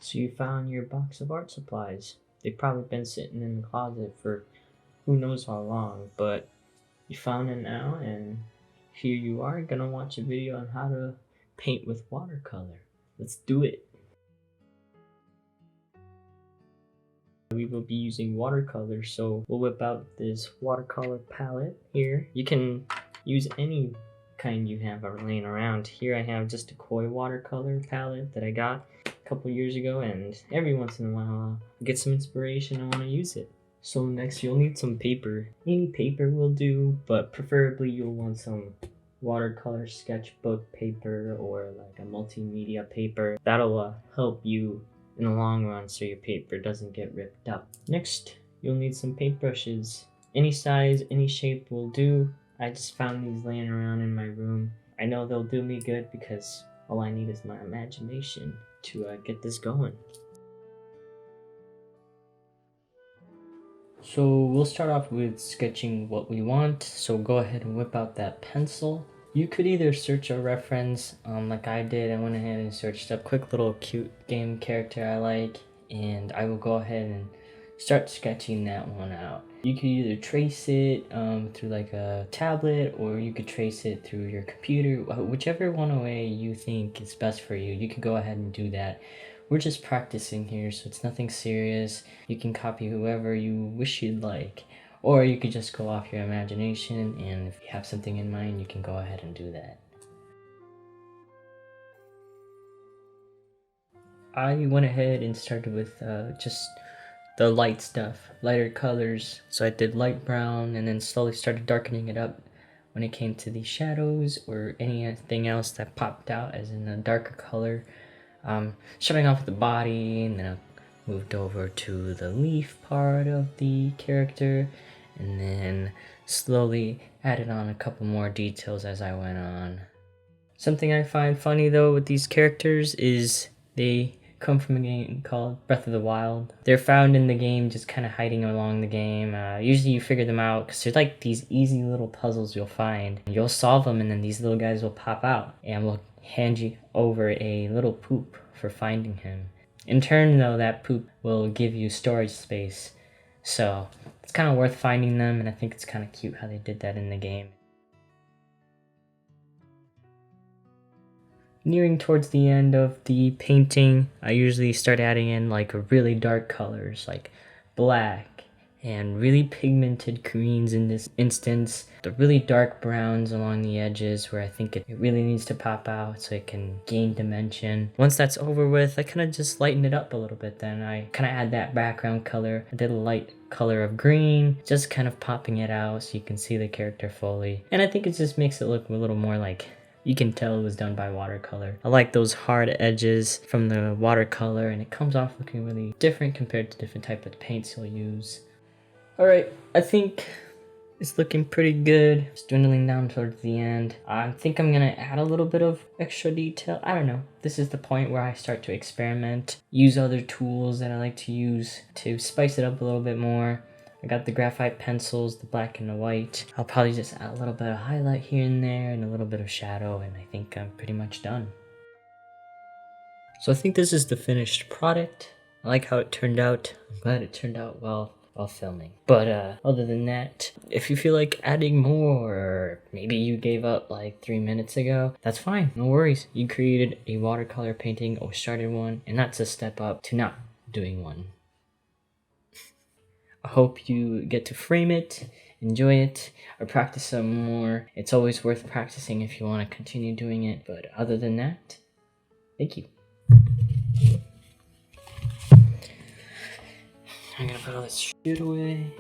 So you found your box of art supplies. They've probably been sitting in the closet for who knows how long, but you found it now, and here you are gonna watch a video on how to paint with watercolor. Let's do it. We will be using watercolor, so we'll whip out this watercolor palette here. You can use any kind you have laying around. Here I have just a koi watercolor palette that I got a couple years ago, and every once in a while I get some inspiration, I want to use it. So next you'll need some paper. Any paper will do, but preferably you'll want some watercolor sketchbook paper or like a multimedia paper. That'll help you in the long run so your paper doesn't get ripped up. Next, you'll need some paintbrushes. Any size, any shape will do. I just found these laying around in my room. I know they'll do me good because all I need is my imagination to get this going. So we'll start off with sketching what we want. So go ahead and whip out that pencil. You could either search a reference, like I did. I went ahead and searched a quick little cute game character I like, and I will go ahead and start sketching that one out. You could either trace it through like a tablet, or you could trace it through your computer. Whichever one way you think is best for you, you can go ahead and do that. We're just practicing here, so it's nothing serious. You can copy whoever you wish you'd like. Or you could just go off your imagination, and if you have something in mind, you can go ahead and do that. I went ahead and started with just the light stuff, lighter colors. So I did light brown and then slowly started darkening it up when it came to the shadows or anything else that popped out as in a darker color. Starting off with the body, and then I moved over to the leaf part of the character, and then slowly added on a couple more details as I went on. Something I find funny though with these characters is they come from a game called Breath of the Wild. They're found in the game, just kind of hiding along the game. Usually you figure them out because they're like these easy little puzzles you'll find. You'll solve them, and then these little guys will pop out and will hand you over a little poop for finding him. In turn though, that poop will give you storage space. So it's kind of worth finding them, and I think it's kind of cute how they did that in the game. Nearing towards the end of the painting, I usually start adding in like really dark colors like black and really pigmented greens in this instance. The really dark browns along the edges where I think it really needs to pop out so it can gain dimension. Once that's over with, I kind of just lighten it up a little bit. Then I kind of add that background color. I did a light color of green, just kind of popping it out so you can see the character fully. And I think it just makes it look a little more like you can tell it was done by watercolor. I like those hard edges from the watercolor, and it comes off looking really different compared to different type of paints you'll use. Alright, I think it's looking pretty good. It's dwindling down towards the end. I think I'm gonna add a little bit of extra detail. I don't know. This is the point where I start to experiment, use other tools that I like to use to spice it up a little bit more. I got the graphite pencils, the black and the white. I'll probably just add a little bit of highlight here and there and a little bit of shadow, and I think I'm pretty much done. So I think this is the finished product. I like how it turned out. I'm glad it turned out well while filming. But other than that, if you feel like adding more, or maybe you gave up like 3 minutes ago, that's fine, no worries. You created a watercolor painting or started one, and that's a step up to not doing one. I hope you get to frame it, enjoy it, or practice some more. It's always worth practicing if you want to continue doing it. But other than that, thank you. I'm gonna put all this shit away.